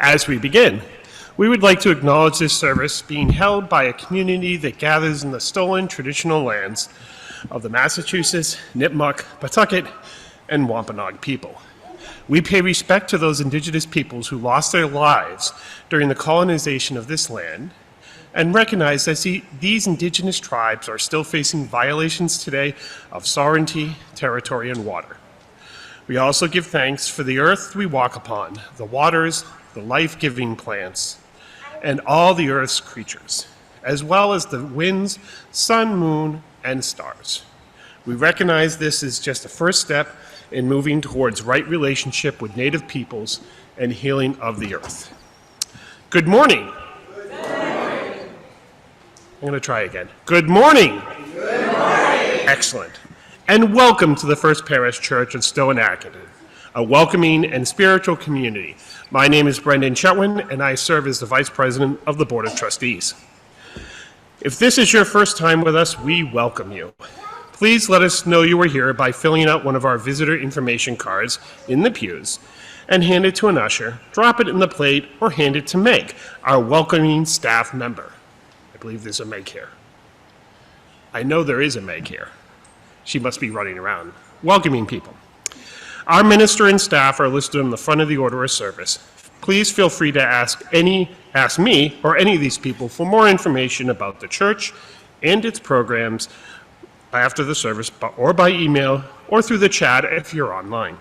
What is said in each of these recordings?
As we begin, we would like to acknowledge this service being held by a community that gathers in the stolen traditional lands of the Massachusetts, Nipmuc, Pawtucket, and Wampanoag people. We pay respect to those indigenous peoples who lost their lives during the colonization of this land and recognize that these indigenous tribes are still facing violations today of sovereignty, territory, and water. We also give thanks for the earth we walk upon, the waters, the life-giving plants, and all the earth's creatures, as well as the winds, sun, moon, and stars. We recognize this is just a first step in moving towards right relationship with Native peoples and healing of the earth. Good morning. Good morning. I'm going to try again. Good morning. Good morning. Excellent. And welcome to the First Parish Church of Stowe and Acton, a welcoming and spiritual community. My name is Brendon Chetwynd, and I serve as the Vice President of the Board of Trustees. If this is your first time with us, we welcome you. Please let us know you are here by filling out one of our visitor information cards in the pews and hand it to an usher, drop it in the plate, or hand it to Meg, our welcoming staff member. I believe there's a Meg here. I know there is a Meg here. She must be running around, welcoming people. Our minister and staff are listed on the front of the order of service. Please feel free to ask me or any of these people for more information about the church and its programs after the service, or by email, or through the chat if you're online.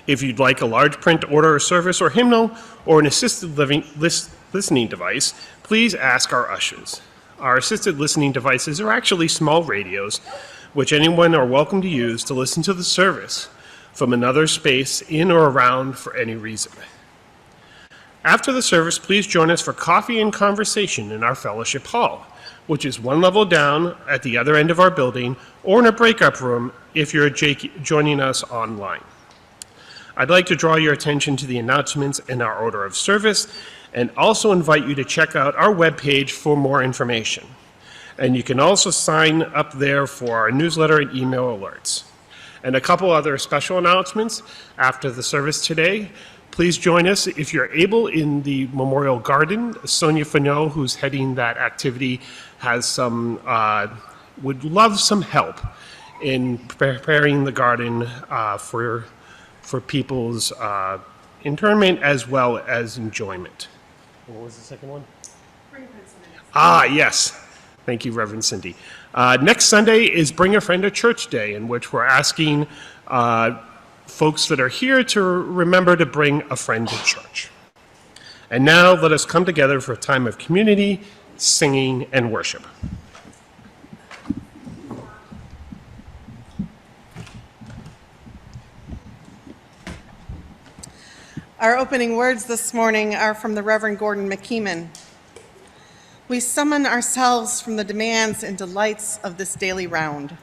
If you'd like a large print order of service or hymnal, or an assisted listening device, please ask our ushers. Our assisted listening devices are actually small radios, which anyone are welcome to use to listen to the service from another space in or around for any reason. After the service, please join us for coffee and conversation in our fellowship hall, which is one level down at the other end of our building, or in a breakout room if you're joining us online. I'd like to draw your attention to the announcements in our order of service, and also invite you to check out our webpage for more information. And you can also sign up there for our newsletter and email alerts. And a couple other special announcements after the service today. Please join us, if you're able, in the Memorial Garden. Sonia Finot, who's heading that activity, would love some help in preparing the garden for people's internment as well as enjoyment. What was the second one? Yes. Thank you, Reverend Cindy. Next Sunday is Bring a Friend to Church Day, in which we're asking folks that are here to remember to bring a friend to church. And now let us come together for a time of community, singing, and worship. Our opening words this morning are from the Reverend Gordon McKeeman. We summon ourselves from the demands and delights of this daily round,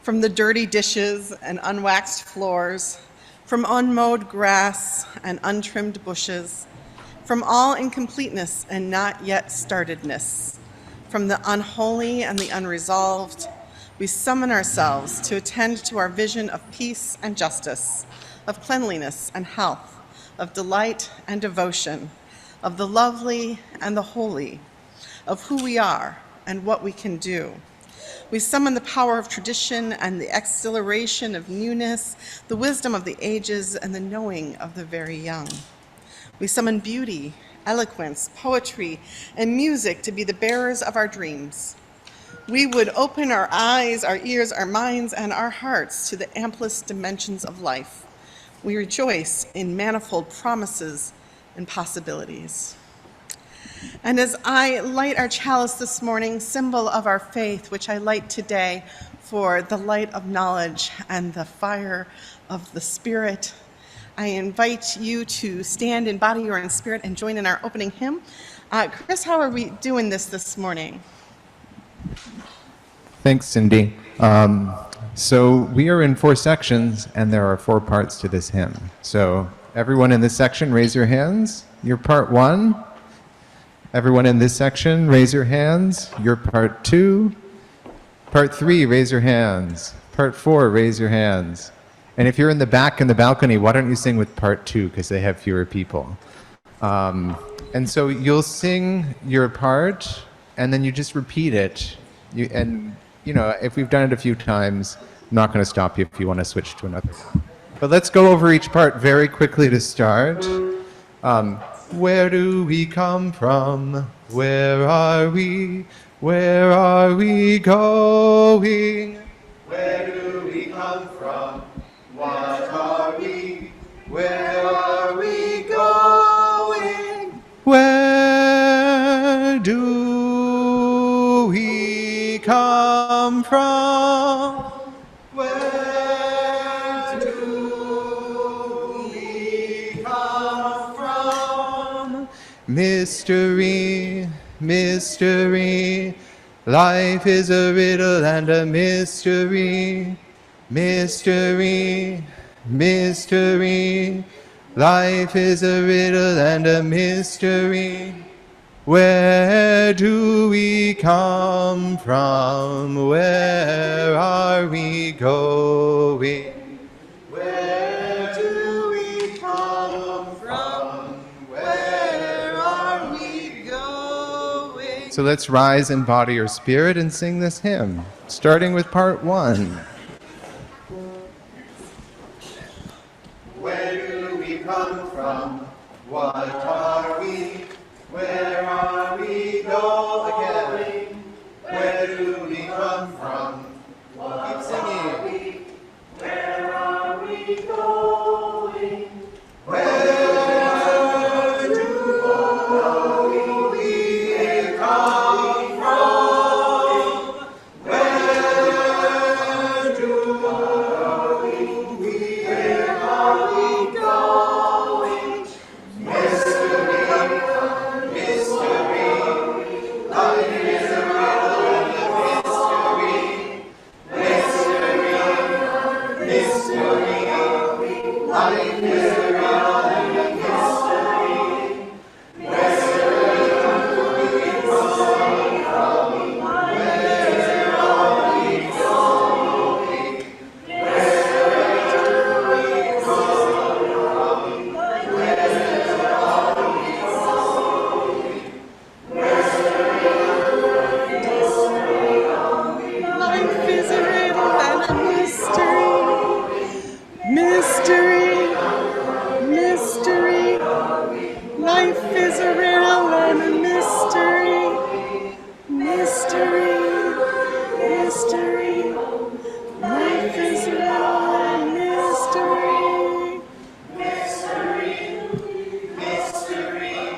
from the dirty dishes and unwaxed floors, from unmowed grass and untrimmed bushes, from all incompleteness and not yet startedness, from the unholy and the unresolved. We summon ourselves to attend to our vision of peace and justice, of cleanliness and health, of delight and devotion, of the lovely and the holy, of who we are and what we can do. We summon the power of tradition and the exhilaration of newness, the wisdom of the ages and the knowing of the very young. We summon beauty, eloquence, poetry, and music to be the bearers of our dreams. We would open our eyes, our ears, our minds, and our hearts to the amplest dimensions of life. We rejoice in manifold promises and possibilities. And as I light our chalice this morning, symbol of our faith, which I light today for the light of knowledge and the fire of the Spirit, I invite you to stand in body or in spirit and join in our opening hymn. Chris, how are we doing this morning? Thanks, Cindy. So we are in 4 sections, and there are 4 parts to this hymn. So everyone in this section, raise your hands. You're part 1. Everyone in this section, raise your hands. You're part 2. Part 3, raise your hands. Part 4, raise your hands. And if you're in the back in the balcony, why don't you sing with part 2, because they have fewer people. And so you'll sing your part, and then you just repeat it. If we've done it a few times, I'm not going to stop you if you want to switch to another one. But let's go over each part very quickly to start. Where do we come from? Where are we? Where are we going? Where do we come from? What are we? Where are we going? Where do we come from? Where do we come from? Mystery, mystery, life is a riddle and a mystery. Mystery, mystery, life is a riddle and a mystery. Where do we come from? Where are we going? Where do we come from? Where are we going? So let's rise in body or spirit and sing this hymn, starting with part 1. Where do we come from? What are we? Where are we going? Where do we come from? Keep singing. Where are we going? Where do we come from? Where do we going? Mystery, mystery, life is a riddle and a mystery. Mystery, mystery, life is a riddle and a mystery. Where do we come from? Where are we going? Where do we come from? Where are we going? Life is a riddle and a mystery. Mystery, mystery. Life is a riddle and a mystery. Mystery, mystery. Life is a riddle and mystery. Mystery, mystery.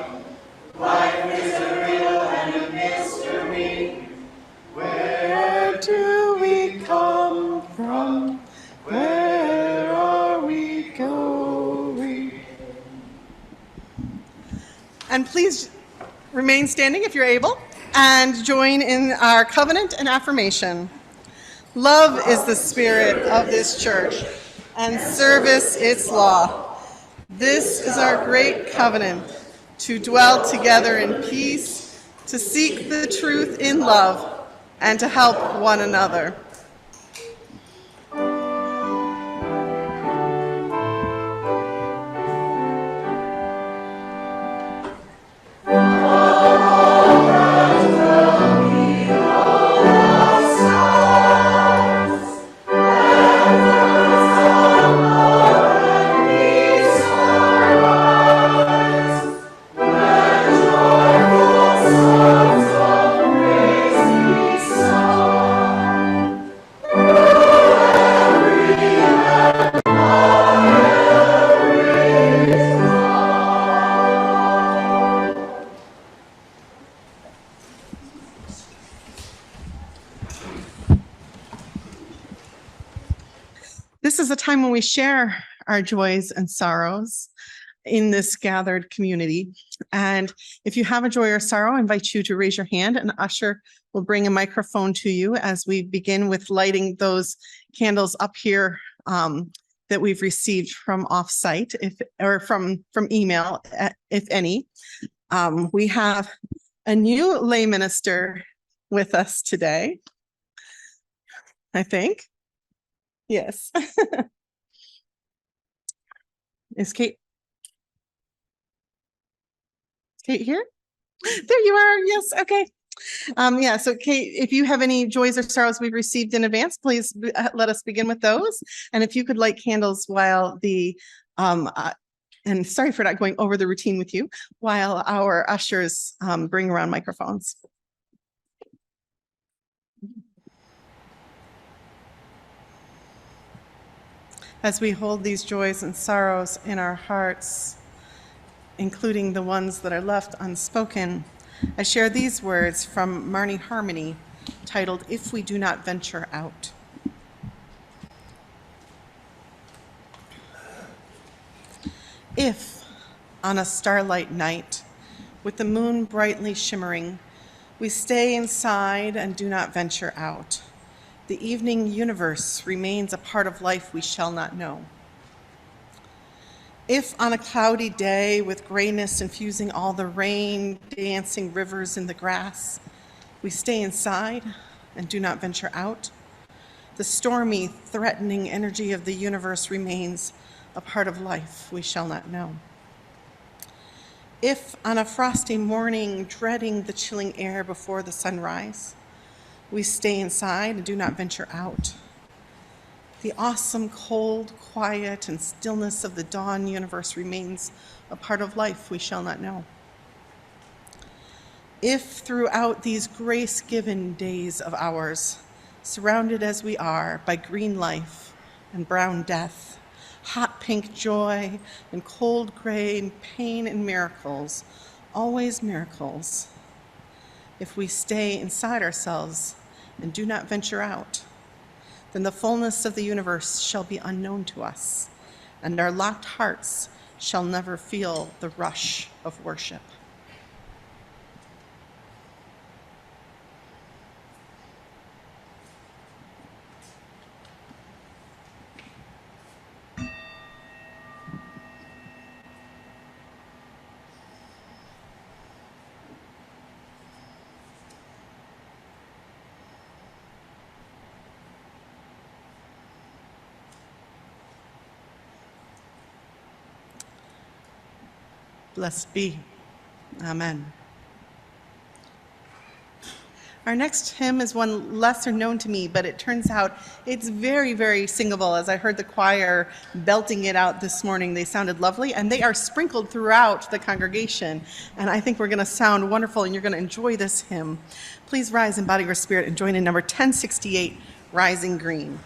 Life is a riddle and a mystery. Where do we come from? Where are we going? And please remain standing if you're able and join in our covenant and affirmation. Love is the spirit of this church, and service its law. This is our great covenant, to dwell together in peace, to seek the truth in love, and to help one another. This is a time when we share our joys and sorrows in this gathered community. And if you have a joy or sorrow, I invite you to raise your hand, and Usher will bring a microphone to you as we begin with lighting those candles up here that we've received from offsite, or from email, if any. We have a new lay minister with us today, I think. Yes. Is Kate? Is Kate here? There you are. Yes. Okay. Yeah. So, Kate, if you have any joys or sorrows we've received in advance, please let us begin with those. And if you could light candles while the and sorry for not going over the routine with you, while our ushers bring around microphones. As we hold these joys and sorrows in our hearts, including the ones that are left unspoken, I share these words from Marnie Harmony, titled, "If We Do Not Venture Out." If, on a starlight night, with the moon brightly shimmering, we stay inside and do not venture out, the evening universe remains a part of life we shall not know. If on a cloudy day with grayness infusing all the rain, dancing rivers in the grass, we stay inside and do not venture out, the stormy, threatening energy of the universe remains a part of life we shall not know. If on a frosty morning, dreading the chilling air before the sunrise, we stay inside and do not venture out, the awesome, cold, quiet, and stillness of the dawn universe remains a part of life we shall not know. If throughout these grace-given days of ours, surrounded as we are by green life and brown death, hot pink joy and cold gray pain and miracles, always miracles, if we stay inside ourselves and do not venture out, then the fullness of the universe shall be unknown to us, and our locked hearts shall never feel the rush of worship. Blessed be. Amen. Our next hymn is one lesser known to me, but it turns out it's very, very singable. As I heard the choir belting it out this morning, they sounded lovely, and they are sprinkled throughout the congregation. And I think we're going to sound wonderful, and you're going to enjoy this hymn. Please rise in body or spirit and join in number 1068, Rising Green.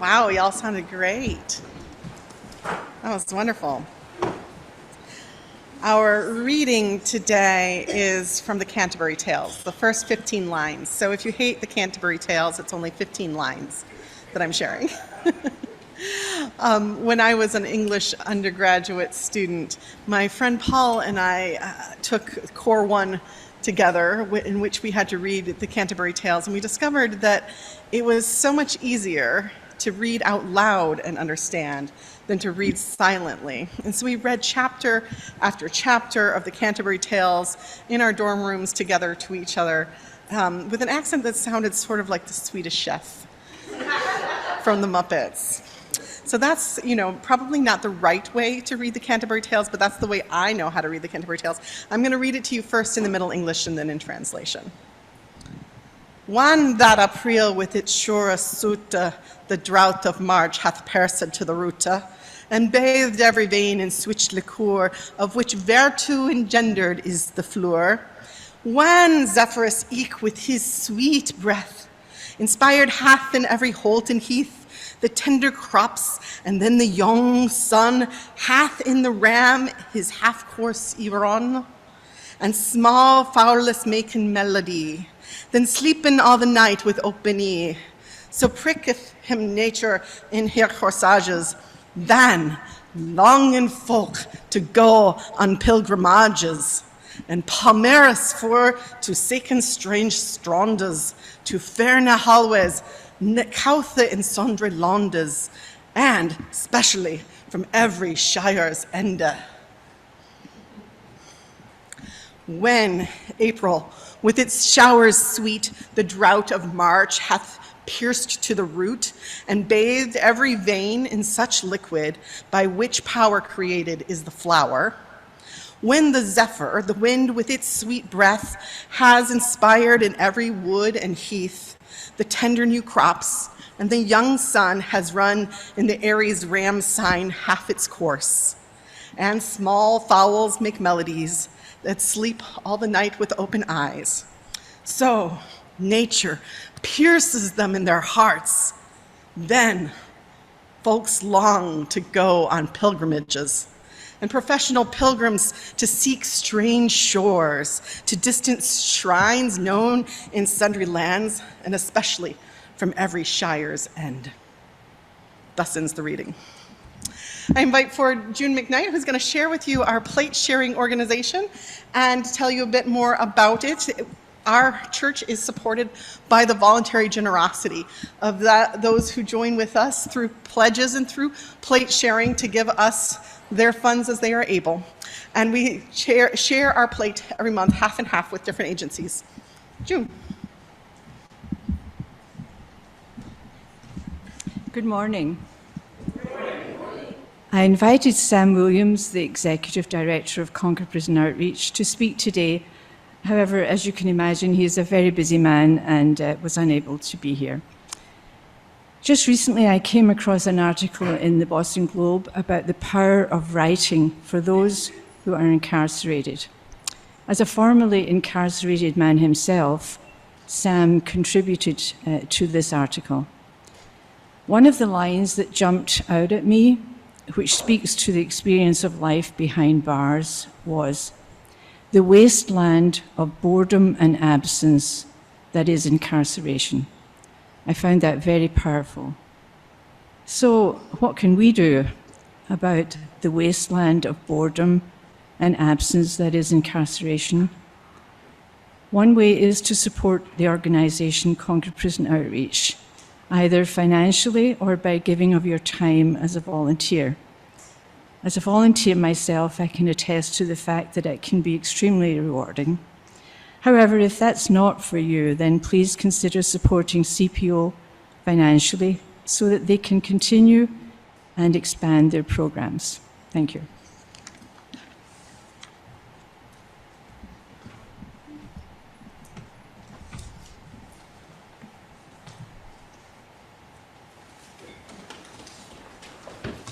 Wow, y'all sounded great. That was wonderful. Our reading today is from the Canterbury Tales, the first 15 lines. So if you hate the Canterbury Tales, it's only 15 lines that I'm sharing. When I was an English undergraduate student, my friend Paul and I took Core 1 together, in which we had to read the Canterbury Tales, and we discovered that it was so much easier to read out loud and understand than to read silently. And so we read chapter after chapter of the Canterbury Tales in our dorm rooms together to each other with an accent that sounded sort of like the Swedish Chef from the Muppets. So that's, probably not the right way to read the Canterbury Tales, but that's the way I know how to read the Canterbury Tales. I'm going to read it to you first in the Middle English and then in translation. One that April with its sure suit, the drought of March hath pierced to the root, and bathed every vein in switch liquor, of which vertu engendered is the flour. When Zephyrus eke with his sweet breath inspired hath in every holt and heath the tender crops, and then the young sun hath in the ram his half-course Iveron, and small fowless making melody, then sleeping all the night with open ear. So pricketh him nature in her corsages, then longing folk to go on pilgrimages, and Palmaris for to seeken strange strondas, to Ferna hallways, Cautha in sundry londas, and specially from every shire's ende. When April, with its showers sweet, the drought of March hath pierced to the root, and bathed every vein in such liquid, by which power created is the flower. When the zephyr, the wind with its sweet breath, has inspired in every wood and heath the tender new crops, and the young sun has run in the Aries ram sign half its course, and small fowls make melodies that sleep all the night with open eyes. So nature pierces them in their hearts. Then folks long to go on pilgrimages, and professional pilgrims to seek strange shores, to distant shrines known in sundry lands, and especially from every shire's end. Thus ends the reading. I invite forward June McKnight, who's going to share with you our plate sharing organization and tell you a bit more about it. Our church is supported by the voluntary generosity of those who join with us through pledges and through plate sharing to give us their funds as they are able. And we share our plate every month, half and half, with different agencies. June. Good morning. I invited Sam Williams, the Executive Director of Concord Prison Outreach, to speak today. However, as you can imagine, he is a very busy man and was unable to be here. Just recently, I came across an article in the Boston Globe about the power of writing for those who are incarcerated. As a formerly incarcerated man himself, Sam contributed to this article. One of the lines that jumped out at me, which speaks to the experience of life behind bars, was, "The wasteland of boredom and absence that is incarceration." I found that very powerful. So what can we do about the wasteland of boredom and absence that is incarceration? One way is to support the organization Concord Prison Outreach, either financially or by giving of your time as a volunteer. As a volunteer myself, I can attest to the fact that it can be extremely rewarding. However, if that's not for you, then please consider supporting CPO financially so that they can continue and expand their programs. Thank you.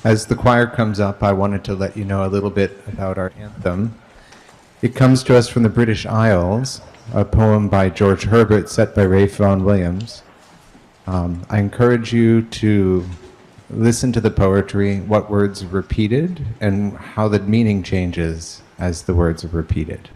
As the choir comes up, I wanted to let you know a little bit about our anthem. It comes to us from the British Isles, a poem by George Herbert set by Ralph Vaughan Williams. I encourage you to listen to the poetry, what words are repeated, and how the meaning changes as the words are repeated.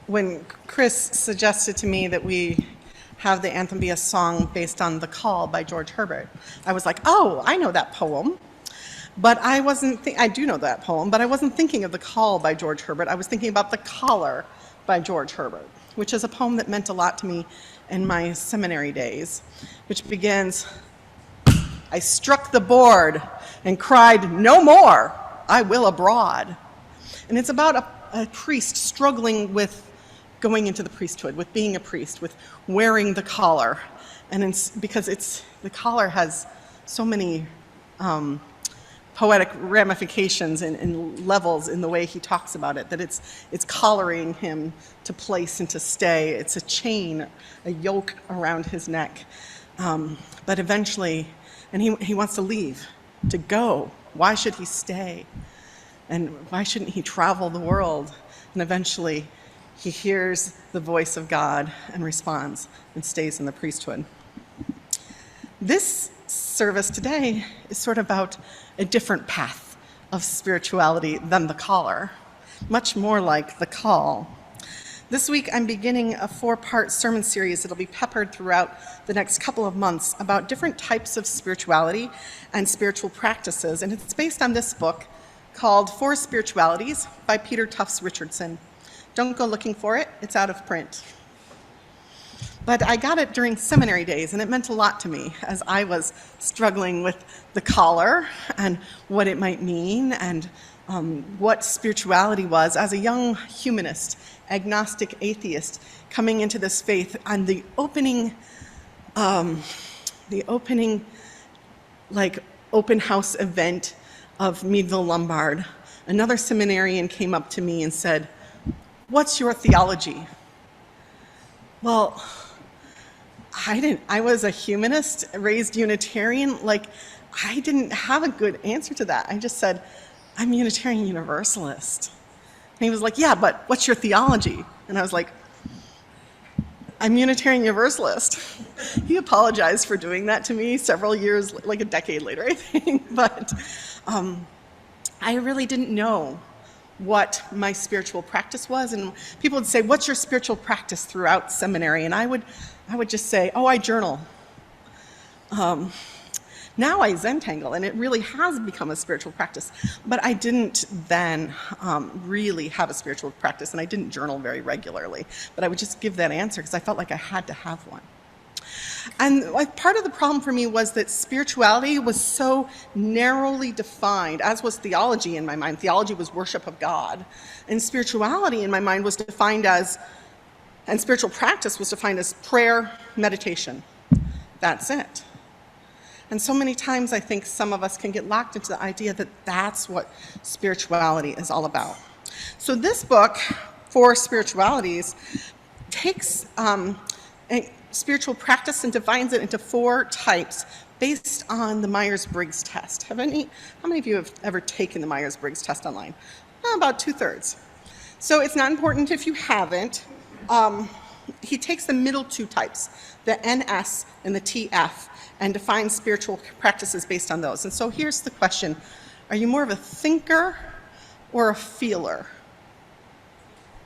When Chris suggested to me that we have the anthem be a song based on The Call by George Herbert, I was like, oh, I know that poem. But I do know that poem, but I wasn't thinking of The Call by George Herbert. I was thinking about The Collar by George Herbert, which is a poem that meant a lot to me in my seminary days, which begins, I struck the board and cried, no more, I will abroad. And it's about a priest struggling with going into the priesthood, with being a priest, with wearing the collar. And because the collar has so many poetic ramifications and levels in the way he talks about it, that it's collaring him to place and to stay. It's a chain, a yoke around his neck. But eventually, and he wants to leave, to go. Why should he stay? And why shouldn't he travel the world? And eventually, he hears the voice of God and responds and stays in the priesthood. This service today is sort of about a different path of spirituality than the collar, much more like the call. This week, I'm beginning a 4-part sermon series that'll be peppered throughout the next couple of months about different types of spirituality and spiritual practices, and it's based on this book called 4 Spiritualities by Peter Tufts Richardson. Don't go looking for it, it's out of print. But I got it during seminary days, and it meant a lot to me as I was struggling with the collar and what it might mean and what spirituality was as a young humanist, agnostic atheist, coming into this faith and the opening like open house event of Meadville Lombard another seminarian came up to me and said, "What's your theology?" Well, I was a humanist, raised Unitarian. Like, I didn't have a good answer to that. I just said, "I'm Unitarian Universalist." And he was like, "Yeah, but what's your theology?" And I was like, "I'm Unitarian Universalist." He apologized for doing that to me several years, like a decade later, I think. But I really didn't know what my spiritual practice was. And people would say, "What's your spiritual practice throughout seminary?" And I would just say, "Oh, I journal." Now I Zentangle, and it really has become a spiritual practice. But I didn't then really have a spiritual practice, and I didn't journal very regularly. But I would just give that answer because I felt like I had to have one. And part of the problem for me was that spirituality was so narrowly defined, as was theology in my mind. Theology was worship of God. And spirituality in my mind was defined as, and spiritual practice was defined as prayer, meditation. That's it. And so many times I think some of us can get locked into the idea that that's what spirituality is all about. So this book, For Spiritualities, takes spiritual practice and defines it into 4 types based on the Myers-Briggs test. How many of you have ever taken the Myers-Briggs test online? About 2/3. So it's not important if you haven't. He takes the middle 2 types, the NS and the TF, and defines spiritual practices based on those. And so here's the question: are you more of a thinker or a feeler?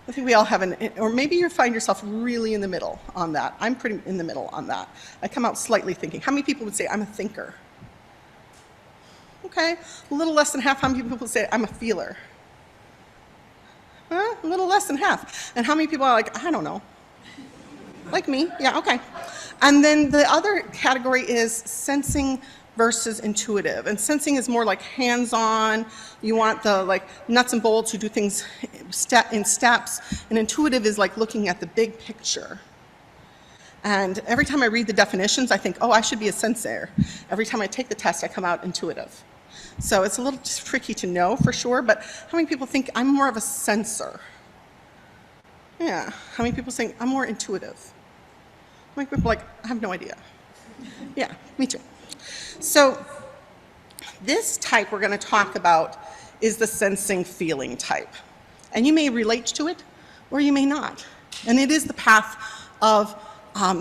I think we all have or maybe you find yourself really in the middle on that. I'm pretty in the middle on that. I come out slightly thinking. How many people would say I'm a thinker? Okay, a little less than half. How many people would say I'm a feeler? A little less than half. And how many people are like, I don't know? Like me, yeah, okay. And then the other category is sensing versus intuitive. And sensing is more like hands-on. You want the nuts and bolts. You do things in steps. And intuitive is like looking at the big picture. And every time I read the definitions, I think, oh, I should be a sensator. Every time I take the test, I come out intuitive. So it's a little tricky to know for sure, but how many people think I'm more of a sensor? Yeah. How many people think I'm more intuitive? How many people I have no idea? Yeah, me too. So this type we're going to talk about is the sensing feeling type. And you may relate to it or you may not. And it is the path of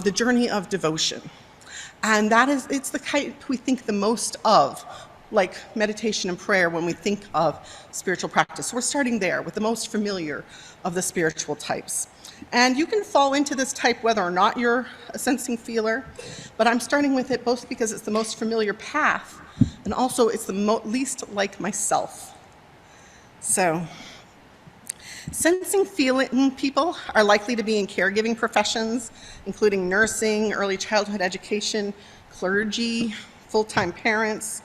the journey of devotion. And it's the type we think the most of, like meditation and prayer, when we think of spiritual practice. So we're starting there with the most familiar of the spiritual types. And you can fall into this type whether or not you're a sensing feeler, but I'm starting with it both because it's the most familiar path and also it's the least like myself. So, sensing feeling people are likely to be in caregiving professions, including nursing, early childhood education, clergy, full-time parents.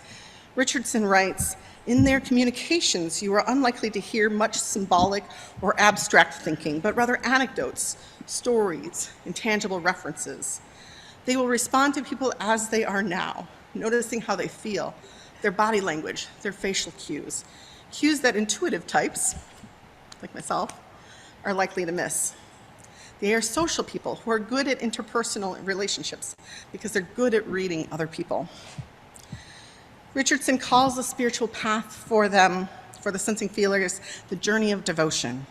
Richardson writes, in their communications, you are unlikely to hear much symbolic or abstract thinking, but rather anecdotes, stories, intangible references. They will respond to people as they are now, noticing how they feel, their body language, their facial cues, cues that intuitive types, like myself, are likely to miss. They are social people who are good at interpersonal relationships because they're good at reading other people. Richardson calls the spiritual path for them, for the sensing feelers, the journey of devotion.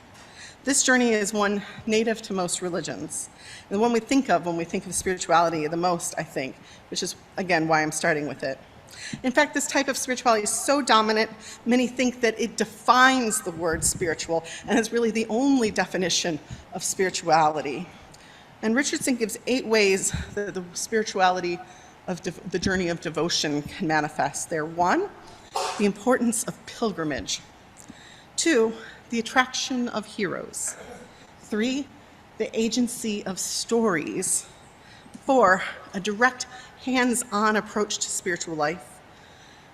This journey is one native to most religions, and the one we think of when we think of spirituality the most, I think, which is, again, why I'm starting with it. In fact, this type of spirituality is so dominant, many think that it defines the word spiritual and is really the only definition of spirituality. And Richardson gives 8 ways that the spirituality of the journey of devotion can manifest there. 1, the importance of pilgrimage. 2, the attraction of heroes. 3, the agency of stories. 4, a direct hands-on approach to spiritual life.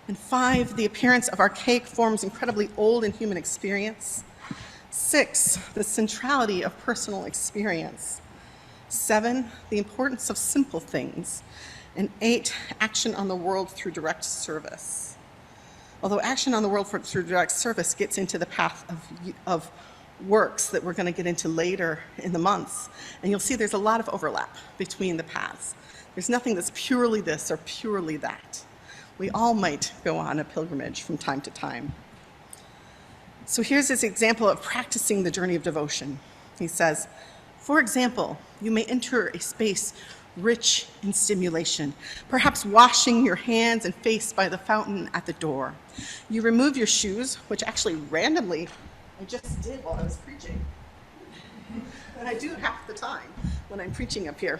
And 5, the appearance of archaic forms incredibly old in human experience. 6, the centrality of personal experience. 7, the importance of simple things. And 8, action on the world through direct service. although action on the world through direct service gets into the path of works that we're going to get into later in the months. And you'll see there's a lot of overlap between the paths. There's nothing that's purely this or purely that. We all might go on a pilgrimage from time to time. So here's this example of practicing the journey of devotion. He says, for example, you may enter a space rich in stimulation, perhaps washing your hands and face by the fountain at the door. You remove your shoes, which actually randomly I just did while I was preaching. And I do half the time when I'm preaching up here.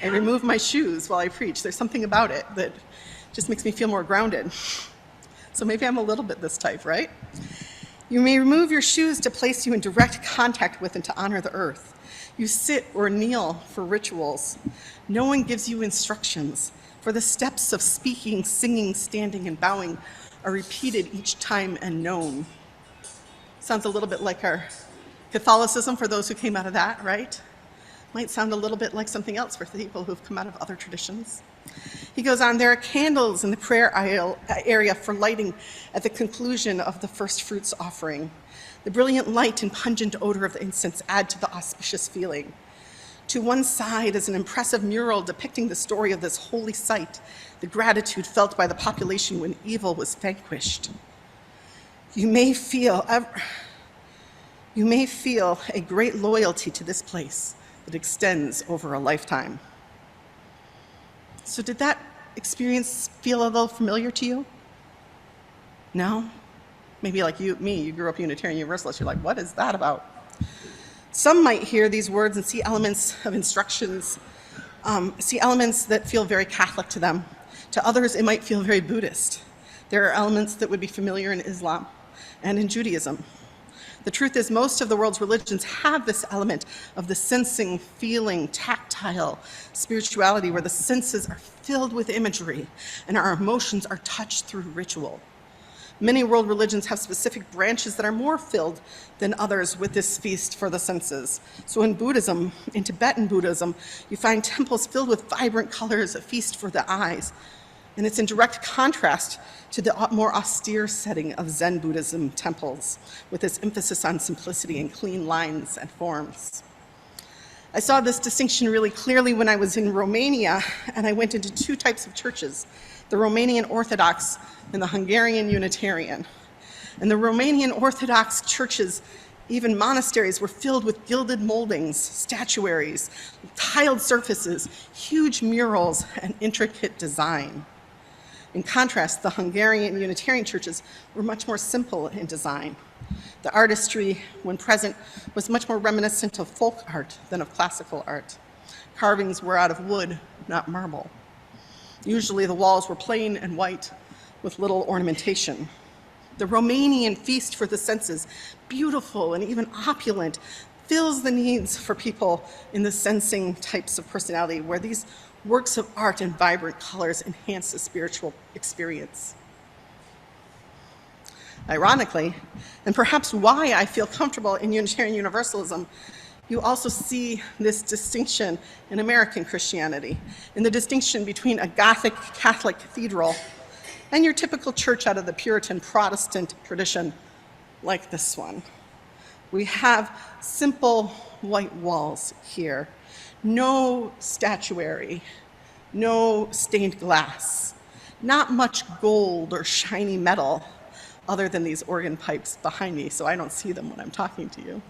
I remove my shoes while I preach. There's something about it that just makes me feel more grounded. So maybe I'm a little bit this type, right? You may remove your shoes to place you in direct contact with and to honor the earth. You sit or kneel for rituals. No one gives you instructions, for the steps of speaking, singing, standing, and bowing are repeated each time and known. Sounds a little bit like our Catholicism for those who came out of that, right? Might sound a little bit like something else for people who've come out of other traditions. He goes on, there are candles in the prayer aisle area for lighting at the conclusion of the first fruits offering. The brilliant light and pungent odor of the incense add to the auspicious feeling. To one side is an impressive mural depicting the story of this holy site, the gratitude felt by the population when evil was vanquished. You may feel a great loyalty to this place that extends over a lifetime. So did that experience feel a little familiar to you? No? Maybe like you grew up Unitarian Universalist, you're like, what is that about? Some might hear these words and see elements of instructions, see elements that feel very Catholic to them. To others, it might feel very Buddhist. There are elements that would be familiar in Islam and in Judaism. The truth is, most of the world's religions have this element of the sensing, feeling, tactile spirituality where the senses are filled with imagery and our emotions are touched through ritual. Many world religions have specific branches that are more filled than others with this feast for the senses. So in Buddhism, in Tibetan Buddhism, you find temples filled with vibrant colors, a feast for the eyes. And it's in direct contrast to the more austere setting of Zen Buddhism temples, with this emphasis on simplicity and clean lines and forms. I saw this distinction really clearly when I was in Romania, and I went into two types of churches, the Romanian Orthodox and the Hungarian Unitarian. And the Romanian Orthodox churches, even monasteries, were filled with gilded moldings, statuaries, tiled surfaces, huge murals, and intricate design. In contrast, the Hungarian Unitarian churches were much more simple in design. The artistry, when present, was much more reminiscent of folk art than of classical art. Carvings were out of wood, not marble. Usually the walls were plain and white with little ornamentation. The Romanian feast for the senses, beautiful and even opulent, fills the needs for people in the sensing types of personality where these works of art and vibrant colors enhance the spiritual experience. Ironically, and perhaps why I feel comfortable in Unitarian Universalism, you also see this distinction in American Christianity, in the distinction between a Gothic Catholic cathedral and your typical church out of the Puritan Protestant tradition, like this one. We have simple white walls here, no statuary, no stained glass, not much gold or shiny metal, other than these organ pipes behind me, so I don't see them when I'm talking to you.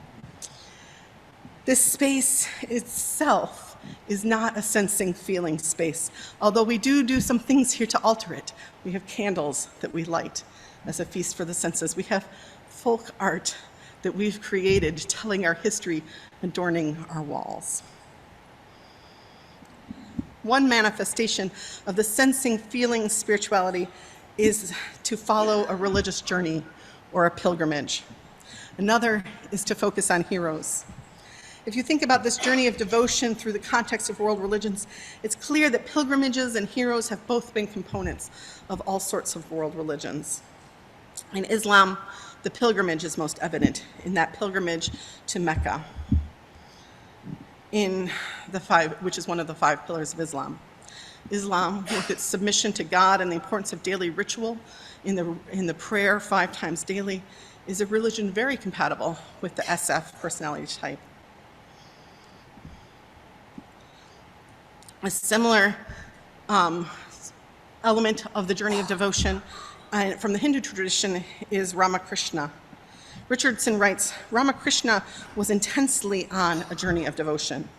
This space itself is not a sensing, feeling space, although we do some things here to alter it. We have candles that we light as a feast for the senses. We have folk art that we've created telling our history, adorning our walls. One manifestation of the sensing, feeling spirituality is to follow a religious journey or a pilgrimage. Another is to focus on heroes. If you think about this journey of devotion through the context of world religions, it's clear that pilgrimages and heroes have both been components of all sorts of world religions. In Islam, the pilgrimage is most evident in that pilgrimage to Mecca, which is one of the 5 pillars of Islam. Islam, with its submission to God and the importance of daily ritual in the prayer 5 times daily, is a religion very compatible with the SF personality type. A similar element of the journey of devotion from the Hindu tradition is Ramakrishna. Richardson writes, Ramakrishna was intensely on a journey of devotion.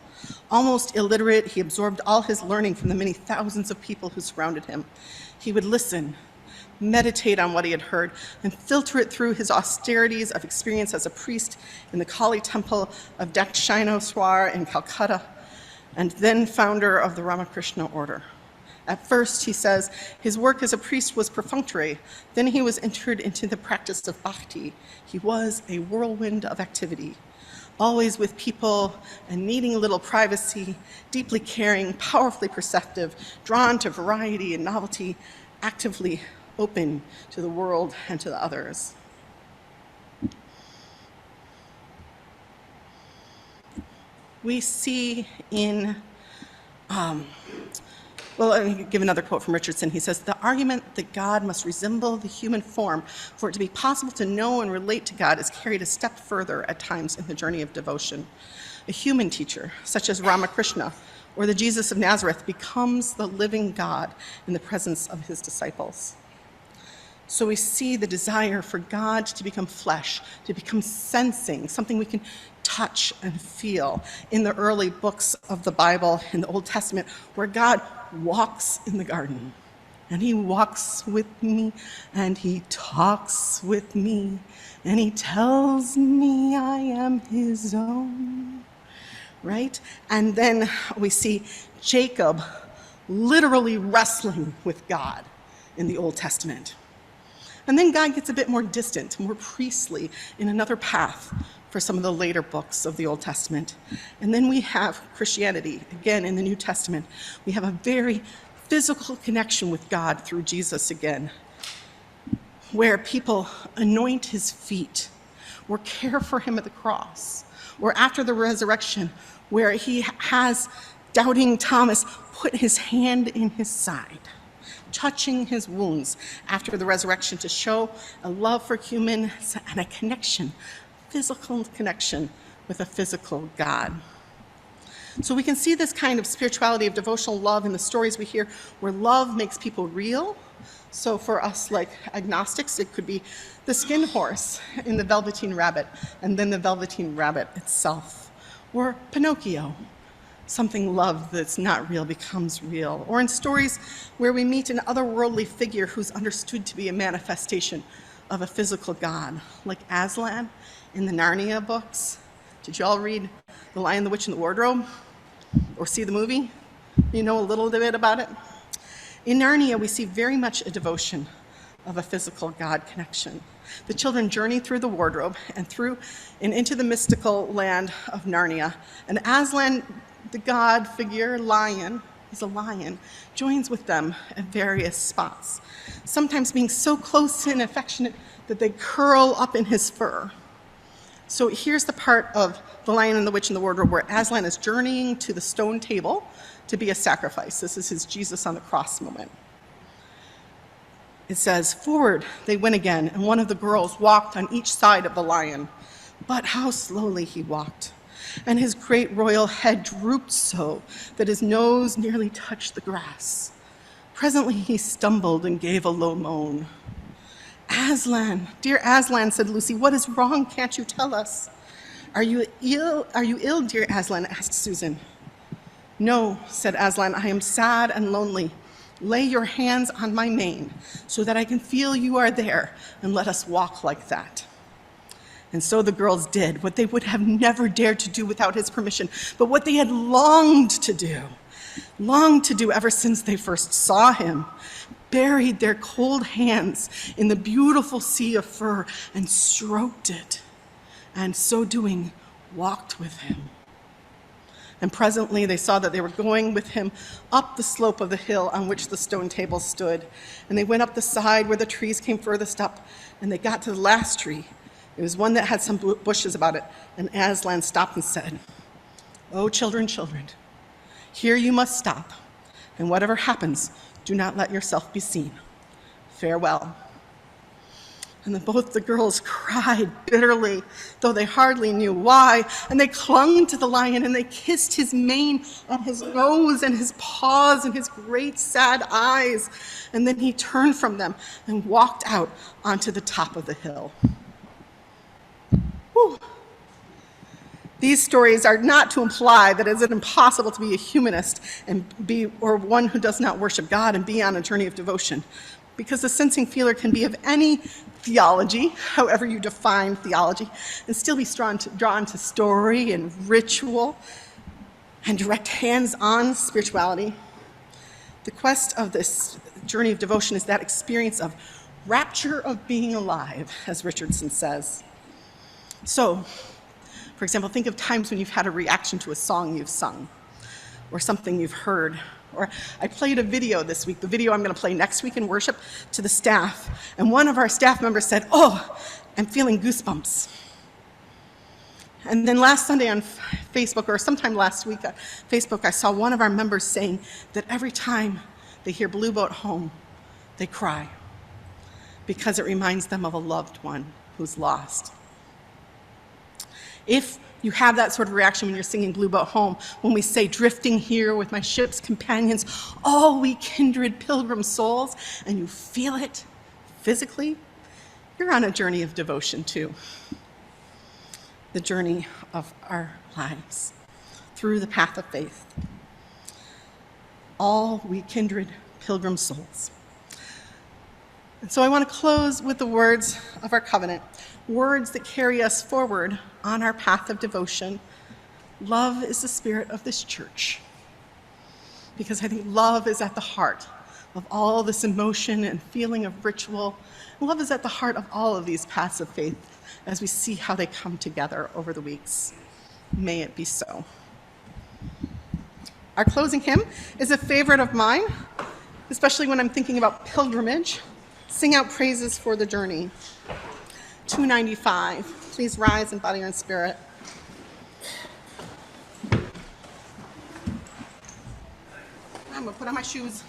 Almost illiterate, he absorbed all his learning from the many thousands of people who surrounded him. He would listen, meditate on what he had heard, and filter it through his austerities of experience as a priest in the Kali temple of Dakshineswar in Calcutta, and then founder of the Ramakrishna order. At first, he says, his work as a priest was perfunctory. Then he was entered into the practice of bhakti. He was a whirlwind of activity, always with people and needing a little privacy, deeply caring, powerfully perceptive, drawn to variety and novelty, actively open to the world and to the others. We see in, let me give another quote from Richardson. He says, the argument that God must resemble the human form for it to be possible to know and relate to God is carried a step further at times in the journey of devotion. A human teacher, such as Ramakrishna or the Jesus of Nazareth, becomes the living God in the presence of his disciples. So we see the desire for God to become flesh, to become sensing, something we can touch and feel in the early books of the Bible, in the Old Testament, where God walks in the garden. And he walks with me, and he talks with me, and he tells me I am his own, right? And then we see Jacob literally wrestling with God in the Old Testament. And then God gets a bit more distant, more priestly in another path for some of the later books of the Old Testament. And then we have Christianity, again in the New Testament. We have a very physical connection with God through Jesus again, where people anoint his feet, or care for him at the cross, or after the resurrection, where he has doubting Thomas put his hand in his side, touching his wounds after the resurrection to show a love for humans and a connection, physical connection with a physical God. So we can see this kind of spirituality of devotional love in the stories we hear where love makes people real. So for us like agnostics, it could be the skin horse in the Velveteen Rabbit and then the Velveteen Rabbit itself, or Pinocchio. Something loved that's not real becomes real. Or in stories where we meet an otherworldly figure who's understood to be a manifestation of a physical God, like Aslan in the Narnia books. Did you all read The Lion, the Witch, and the Wardrobe? Or see the movie? You know a little bit about it? In Narnia, we see very much a devotion of a physical God connection. The children journey through the wardrobe and through and into the mystical land of Narnia. And Aslan, the god figure, lion, he's a lion, joins with them at various spots, sometimes being so close and affectionate that they curl up in his fur. So here's the part of The Lion and the Witch and the Wardrobe where Aslan is journeying to the stone table to be a sacrifice. This is his Jesus on the cross moment. It says, forward they went again, and one of the girls walked on each side of the lion. But how slowly he walked, and his great royal head drooped so that his nose nearly touched the grass. Presently he stumbled and gave a low moan. Aslan, dear Aslan, said Lucy, what is wrong? Can't you tell us? Are you ill, dear Aslan? Asked Susan. No, said Aslan, I am sad and lonely. Lay your hands on my mane so that I can feel you are there, and let us walk like that. And so the girls did what they would have never dared to do without his permission, but what they had longed to do ever since they first saw him, buried their cold hands in the beautiful sea of fur and stroked it, and so doing, walked with him. And presently they saw that they were going with him up the slope of the hill on which the stone table stood. And they went up the side where the trees came furthest up, and they got to the last tree. It was one that had some bushes about it, and Aslan stopped and said, "Oh, children, children, here you must stop and whatever happens, do not let yourself be seen. Farewell." And then both the girls cried bitterly, though they hardly knew why, and they clung to the lion and they kissed his mane and his nose and his paws and his great sad eyes. And then he turned from them and walked out onto the top of the hill. Whew. These stories are not to imply that it is impossible to be a humanist or one who does not worship God and be on a journey of devotion, because the sensing feeler can be of any theology, however you define theology, and still be drawn to story and ritual and direct hands-on spirituality. The quest of this journey of devotion is that experience of rapture of being alive, as Richardson says. So, for example, think of times when you've had a reaction to a song you've sung, or something you've heard. Or I played a video this week, the video I'm going to play next week in worship, to the staff. And one of our staff members said, "Oh, I'm feeling goosebumps." And then last Sunday on Facebook, or sometime last week on Facebook, I saw one of our members saying that every time they hear Blue Boat Home, they cry because it reminds them of a loved one who's lost. If you have that sort of reaction when you're singing Blue Boat Home, when we say, "Drifting here with my ship's companions, all we kindred pilgrim souls," and you feel it physically, you're on a journey of devotion too. The journey of our lives through the path of faith. All we kindred pilgrim souls. And so I want to close with the words of our covenant, words that carry us forward on our path of devotion. Love is the spirit of this church, because I think love is at the heart of all this emotion and feeling of ritual. Love is at the heart of all of these paths of faith as we see how they come together over the weeks. May it be so. Our closing hymn is a favorite of mine, especially when I'm thinking about pilgrimage. Sing out praises for the journey. 295. Please rise in body and spirit. I'm going to put on my shoes.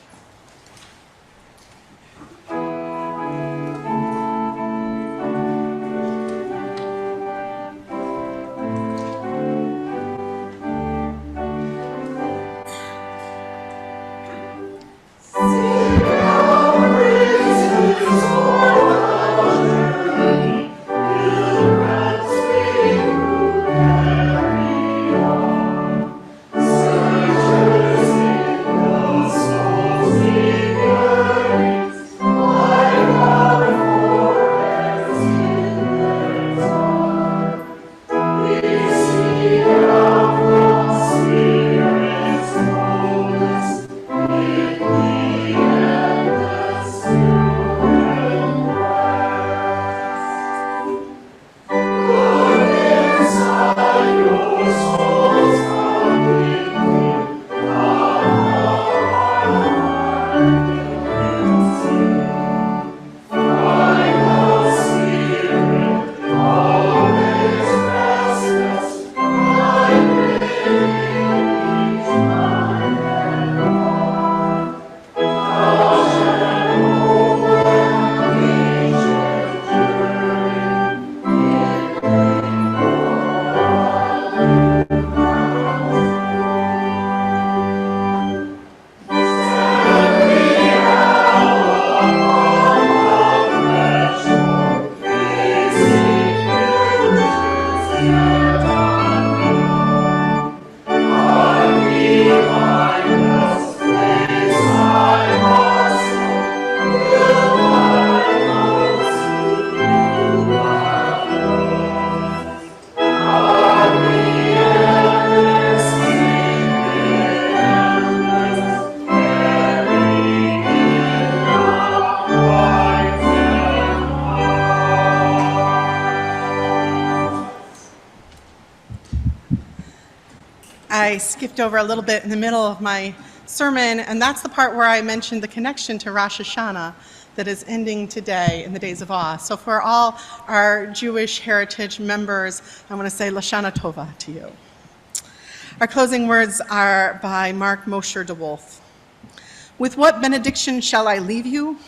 I skipped over a little bit in the middle of my sermon, and that's the part where I mentioned the connection to Rosh Hashanah that is ending today in the days of awe. So for all our Jewish heritage members, I want to say Lashana Tova to you. Our closing words are by Mark Mosher DeWolf. With what benediction shall I leave you?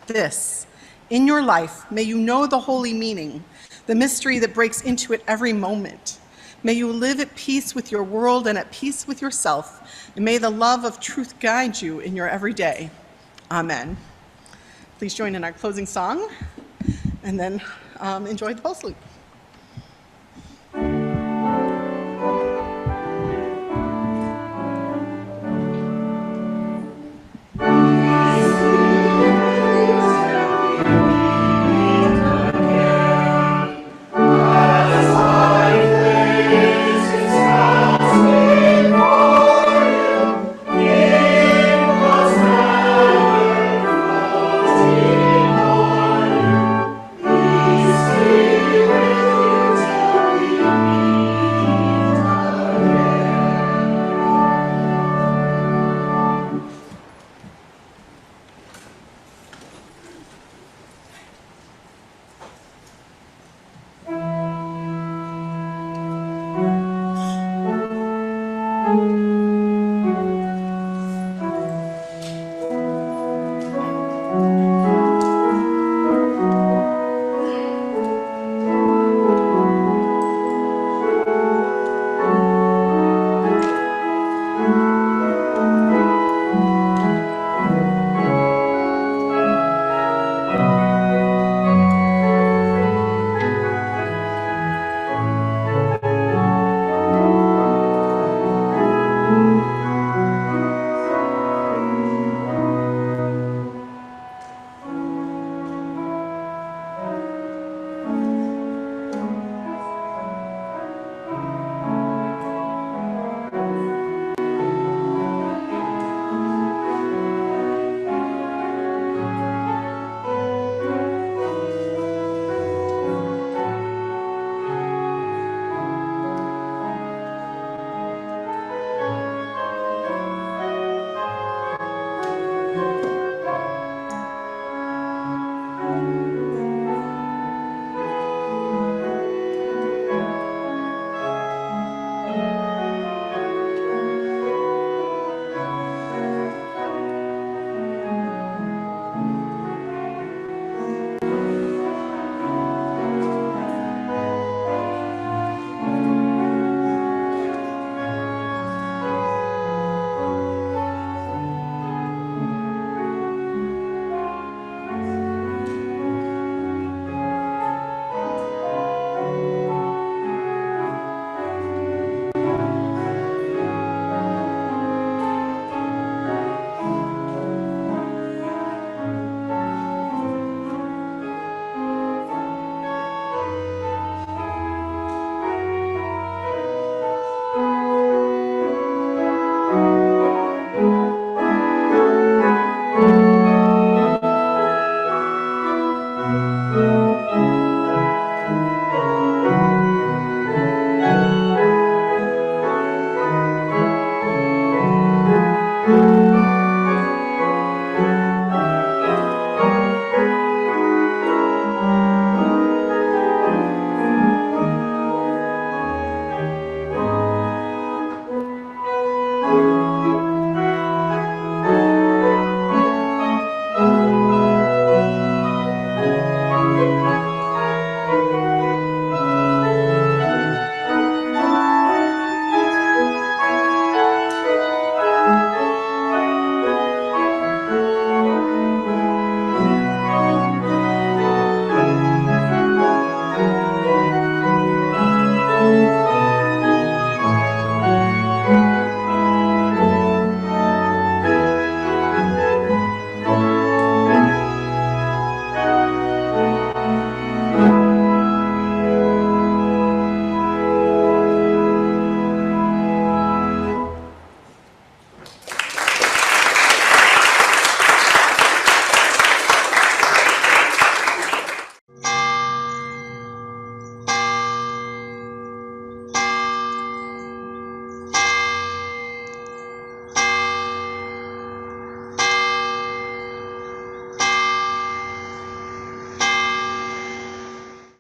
This: in your life, may you know the holy meaning, the mystery that breaks into it every moment. May you live at peace with your world and at peace with yourself, and may the love of truth guide you in your everyday. Amen. Please join in our closing song, and then enjoy the postlude.